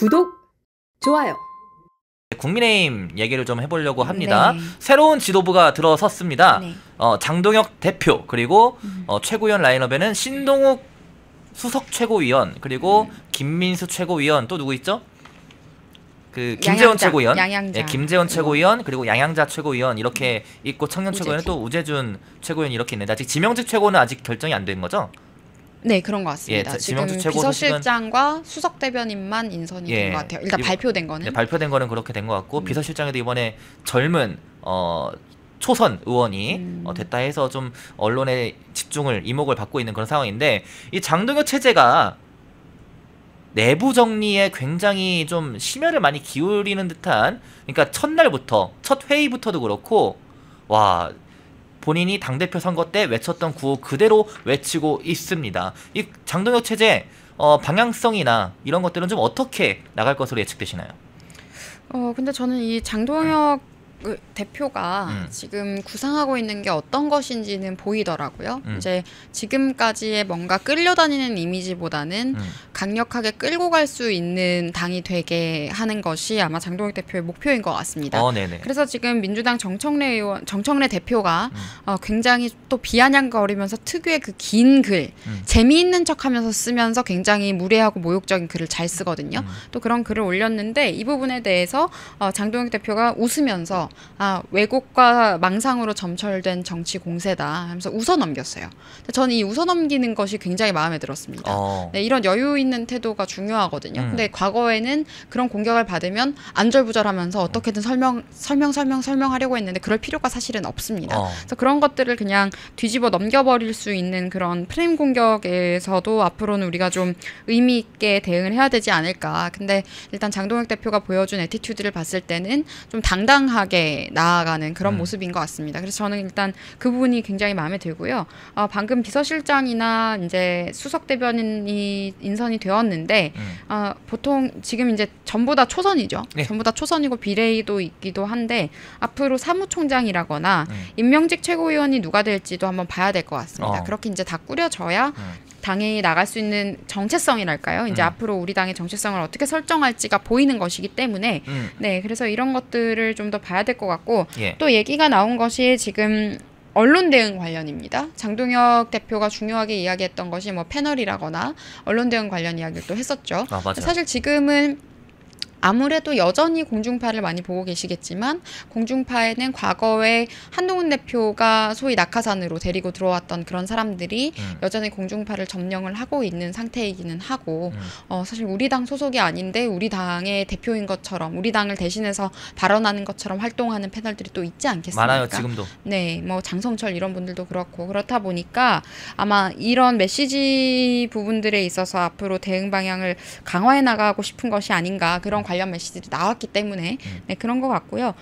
구독, 좋아요. 국민의힘 얘기를 좀 해보려고 합니다. 네. 새로운 지도부가 들어섰습니다. 네. 장동혁 대표 그리고 최고위원 라인업에는 신동욱 수석 최고위원 그리고 김민수 최고위원 또 누구 있죠? 그 김재원 최고위원, 양양자. 네, 김재원 최고위원 그리고 양양자 최고위원 이렇게 있고 청년 최고위원 또 우재준 최고위원 이렇게 있는데 아직 지명직 최고는 아직 결정이 안 된 거죠? 네, 그런 것 같습니다. 예, 지금 비서실장과 수석 대변인만 인선이 된 것 같아요. 일단 발표된 거는. 네, 발표된 거는 그렇게 된 것 같고 비서실장에도 이번에 젊은 초선 의원이 됐다 해서 좀 언론의 집중을 이목을 받고 있는 그런 상황인데 이 장동혁 체제가 내부 정리에 굉장히 좀 심혈을 많이 기울이는 듯한 그러니까 첫날부터 첫 회의부터도 그렇고 와 본인이 당대표 선거 때 외쳤던 구호 그대로 외치고 있습니다. 이 장동혁 체제 방향성이나 이런 것들은 좀 어떻게 나갈 것으로 예측되시나요? 근데 저는 이 장동혁 대표가 지금 구상하고 있는 게 어떤 것인지는 보이더라고요. 이제 지금까지의 뭔가 끌려다니는 이미지보다는 강력하게 끌고 갈 수 있는 당이 되게 하는 것이 아마 장동혁 대표의 목표인 것 같습니다. 네네. 그래서 지금 민주당 정청래 대표가 굉장히 또 비아냥거리면서 특유의 그 긴 글, 재미있는 척하면서 쓰면서 굉장히 무례하고 모욕적인 글을 잘 쓰거든요. 또 그런 글을 올렸는데 이 부분에 대해서 장동혁 대표가 웃으면서 왜곡과 망상으로 점철된 정치 공세다 하면서 웃어넘겼어요. 저는 이 웃어넘기는 것이 굉장히 마음에 들었습니다. 네, 이런 여유 있는 태도가 중요하거든요. 근데 과거에는 그런 공격을 받으면 안절부절하면서 어떻게든 설명하려고 했는데 그럴 필요가 사실은 없습니다. 그래서 그런 것들을 그냥 뒤집어 넘겨버릴 수 있는 그런 프레임 공격에서도 앞으로는 우리가 좀 의미 있게 대응을 해야 되지 않을까. 근데 일단 장동혁 대표가 보여준 애티튜드를 봤을 때는 좀 당당하게 나아가는 그런 모습인 것 같습니다. 그래서 저는 일단 그 부분이 굉장히 마음에 들고요. 방금 비서실장이나 이제 수석 대변인이 인선이 되었는데 보통 지금 이제 전부 다 초선이죠. 네. 전부 다 초선이고 비례도 있기도 한데 앞으로 사무총장이라거나 임명직 최고위원이 누가 될지도 한번 봐야 될 것 같습니다. 그렇게 이제 다 꾸려져야 당이 나갈 수 있는 정체성이랄까요? 이제 앞으로 우리 당의 정체성을 어떻게 설정할지가 보이는 것이기 때문에 네, 그래서 이런 것들을 좀 더 봐야 될 것 같고 또 얘기가 나온 것이 지금 언론 대응 관련입니다. 장동혁 대표가 중요하게 이야기했던 것이 뭐 패널이라거나 언론 대응 관련 이야기를 또 했었죠. 사실 지금은 아무래도 여전히 공중파를 많이 보고 계시겠지만 공중파에는 과거에 한동훈 대표가 소위 낙하산으로 데리고 들어왔던 그런 사람들이 여전히 공중파를 점령을 하고 있는 상태이기는 하고 사실 우리 당 소속이 아닌데 우리 당의 대표인 것처럼 우리 당을 대신해서 발언하는 것처럼 활동하는 패널들이 또 있지 않겠습니까? 많아요, 지금도. 네, 뭐 장성철 이런 분들도 그렇고 그렇다 보니까 아마 이런 메시지 부분들에 있어서 앞으로 대응 방향을 강화해 나가고 싶은 것이 아닌가 그런 관련 메시지들이 나왔기 때문에 네, 그런 것 같고요.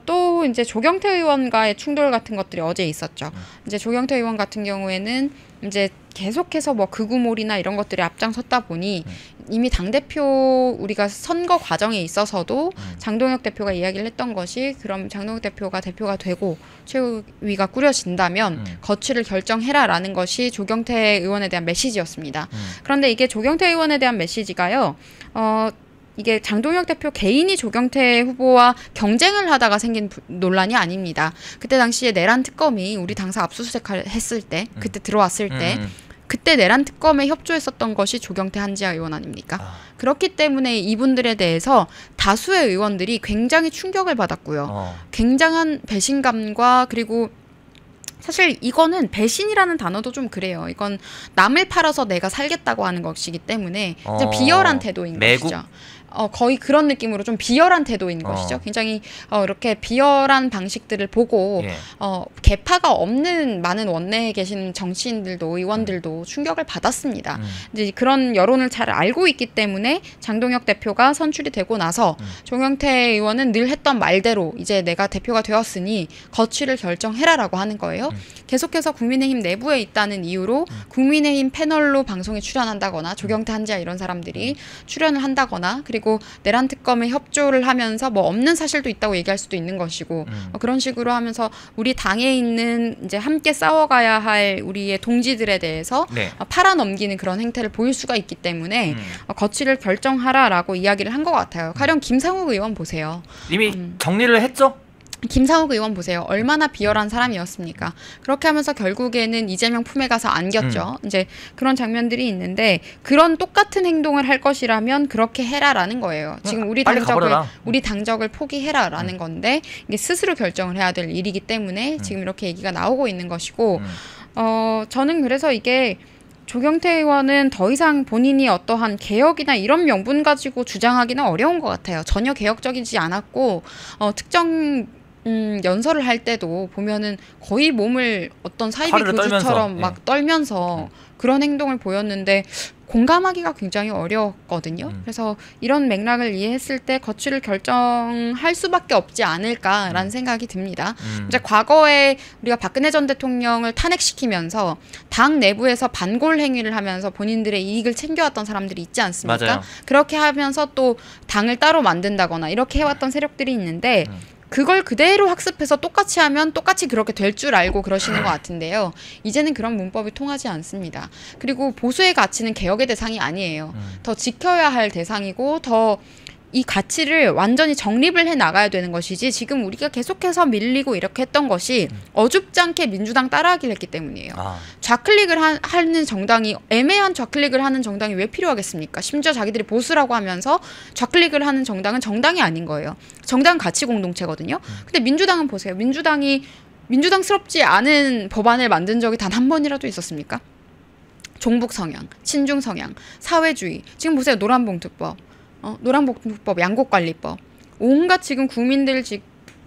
또 이제 조경태 의원과의 충돌 같은 것들이 어제 있었죠. 이제 조경태 의원 같은 경우에는 이제 계속해서 뭐 극우몰이나 이런 것들이 앞장섰다 보니 이미 당대표 우리가 선거 과정에 있어서도 장동혁 대표가 이야기를 했던 것이 그럼 장동혁 대표가 되고 최고위가 꾸려진다면 거취를 결정해라라는 것이 조경태 의원에 대한 메시지였습니다. 그런데 이게 조경태 의원에 대한 메시지가요. 이게 장동혁 대표 개인이 조경태 후보와 경쟁을 하다가 생긴 논란이 아닙니다. 그때 당시에 내란 특검이 우리 당사 압수수색했을 때 그때 들어왔을 때 그때 내란 특검에 협조했었던 것이 조경태 한지아 의원 아닙니까? 그렇기 때문에 이분들에 대해서 다수의 의원들이 굉장히 충격을 받았고요. 굉장한 배신감과 그리고 사실 이거는 배신이라는 단어도 좀 그래요. 이건 남을 팔아서 내가 살겠다고 하는 것이기 때문에 이제 비열한 태도인 것이죠. 거의 그런 느낌으로 좀 비열한 태도인 것이죠. 굉장히 이렇게 비열한 방식들을 보고 계파가 없는 많은 원내에 계신 정치인들도 의원들도 충격을 받았습니다. 이제 그런 여론을 잘 알고 있기 때문에 장동혁 대표가 선출이 되고 나서 조경태 의원은 늘 했던 말대로 이제 내가 대표가 되었으니 거취를 결정해라라고 하는 거예요. 계속해서 국민의힘 내부에 있다는 이유로 국민의힘 패널로 방송에 출연한다거나 조경태 한지아 이런 사람들이 출연을 한다거나 그리고 그리고 내란 특검에 협조를 하면서 뭐 없는 사실도 있다고 얘기할 수도 있는 것이고 그런 식으로 하면서 우리 당에 있는 이제 함께 싸워가야 할 우리의 동지들에 대해서 네. 팔아넘기는 그런 행태를 보일 수가 있기 때문에 거취를 결정하라라고 이야기를 한 것 같아요. 가령 김상욱 의원 보세요. 이미 정리를 했죠? 김상욱 의원 보세요. 얼마나 비열한 사람이었습니까? 그렇게 하면서 결국에는 이재명 품에 가서 안겼죠. 이제 그런 장면들이 있는데 그런 똑같은 행동을 할 것이라면 그렇게 해라라는 거예요. 지금 우리 당적을 포기해라라는 건데 이게 스스로 결정을 해야 될 일이기 때문에 지금 이렇게 얘기가 나오고 있는 것이고 저는 그래서 이게 조경태 의원은 더 이상 본인이 어떠한 개혁이나 이런 명분 가지고 주장하기는 어려운 것 같아요. 전혀 개혁적이지 않았고 특정 연설을 할 때도 보면은 거의 몸을 어떤 사이비 교주처럼 막 떨면서 그런 행동을 보였는데 공감하기가 굉장히 어려웠거든요. 그래서 이런 맥락을 이해했을 때 거취를 결정할 수밖에 없지 않을까라는 생각이 듭니다. 이제 과거에 우리가 박근혜 전 대통령을 탄핵시키면서 당 내부에서 반골 행위를 하면서 본인들의 이익을 챙겨왔던 사람들이 있지 않습니까? 맞아요. 그렇게 하면서 또 당을 따로 만든다거나 이렇게 해왔던 세력들이 있는데 그걸 그대로 학습해서 똑같이 하면 똑같이 그렇게 될 줄 알고 그러시는 것 같은데요. 이제는 그런 문법이 통하지 않습니다. 그리고 보수의 가치는 개혁의 대상이 아니에요. 더 지켜야 할 대상이고 더 이 가치를 완전히 정립을 해 나가야 되는 것이지 지금 우리가 계속해서 밀리고 이렇게 했던 것이 어줍지 않게 민주당 따라하기를 했기 때문이에요. 좌클릭을 하는 정당이 애매한 좌클릭을 하는 정당이 왜 필요하겠습니까? 심지어 자기들이 보수라고 하면서 좌클릭을 하는 정당은 정당이 아닌 거예요. 정당은 가치 공동체거든요. 근데 민주당은 보세요. 민주당스럽지 않은 법안을 만든 적이 단 한 번이라도 있었습니까? 종북 성향, 친중 성향, 사회주의. 지금 보세요. 노란봉투법. 노란봉투법, 양곡관리법. 온갖 지금 국민들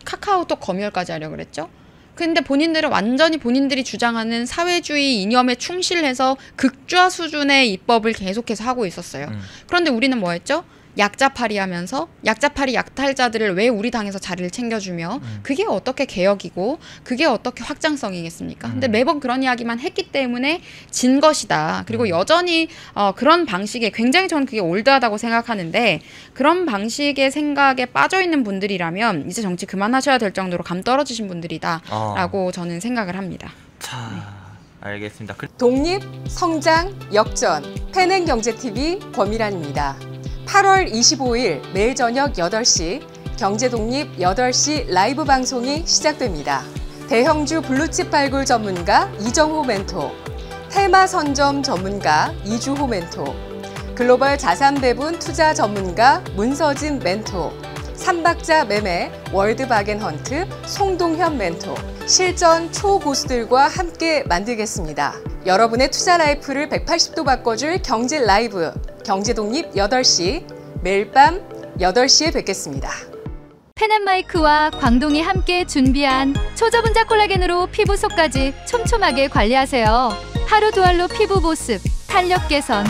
카카오톡 검열까지 하려고 그랬죠. 근데 본인들은 완전히 본인들이 주장하는 사회주의 이념에 충실해서 극좌 수준의 입법을 계속해서 하고 있었어요. 그런데 우리는 뭐 했죠? 약자파리 하면서 약자파리 약탈자들을 왜 우리 당에서 자리를 챙겨주며 그게 어떻게 개혁이고 그게 어떻게 확장성이겠습니까? 근데 매번 그런 이야기만 했기 때문에 진 것이다. 그리고 여전히 그런 방식에 굉장히 저는 그게 올드하다고 생각하는데 그런 방식의 생각에 빠져있는 분들이라면 이제 정치 그만하셔야 될 정도로 감 떨어지신 분들이다라고 저는 생각을 합니다. 자, 알겠습니다. 독립, 성장, 역전, 패낸경제TV 권미란입니다. 8월 25일 매일 저녁 8시 경제독립 8시 라이브 방송이 시작됩니다. 대형주 블루칩 발굴 전문가 이정호 멘토, 테마 선점 전문가 이주호 멘토, 글로벌 자산 배분 투자 전문가 문서진 멘토, 삼박자 매매 월드바겐헌트 송동현 멘토, 실전 초고수들과 함께 만들겠습니다. 여러분의 투자 라이프를 180도 바꿔줄 경제 라이브 경제독립 8시 매일 밤 8시에 뵙겠습니다. 펜앤마이크와 광동이 함께 준비한 초저분자 콜라겐으로 피부 속까지 촘촘하게 관리하세요. 하루 두 알로 피부 보습, 탄력 개선,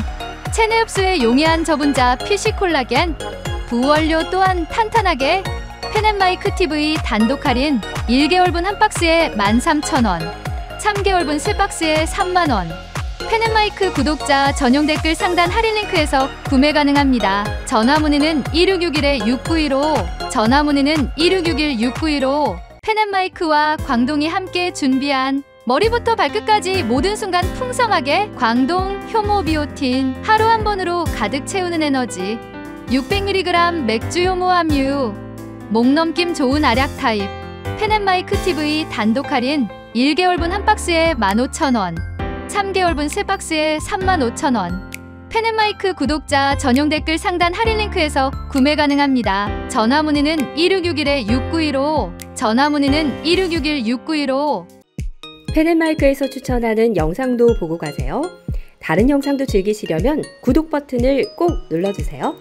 체내 흡수에 용이한 저분자 PC 콜라겐, 부원료 또한 탄탄하게 펜앤마이크 TV 단독 할인 1개월분 한 박스에 13,000원, 3개월분 3박스에 30,000원. 펜앤마이크 구독자 전용 댓글 상단 할인 링크에서 구매 가능합니다. 전화 문의는 1661-6915, 전화 문의는 1661-6915. 펜앤마이크와 광동이 함께 준비한 머리부터 발끝까지 모든 순간 풍성하게 광동 효모 비오틴 하루 한 번으로 가득 채우는 에너지 600mg 맥주 효모 함유 목 넘김 좋은 알약 타입 펜앤마이크 TV 단독 할인 1개월분 한 박스에 15,000원, 3개월분 3박스에 35,000원. 펜앤마이크 구독자 전용 댓글 상단 할인 링크에서 구매 가능합니다. 전화 문의는 1661-6915, 전화 문의는 1661-6915. 펜앤마이크에서 추천하는 영상도 보고 가세요. 다른 영상도 즐기시려면 구독 버튼을 꼭 눌러주세요.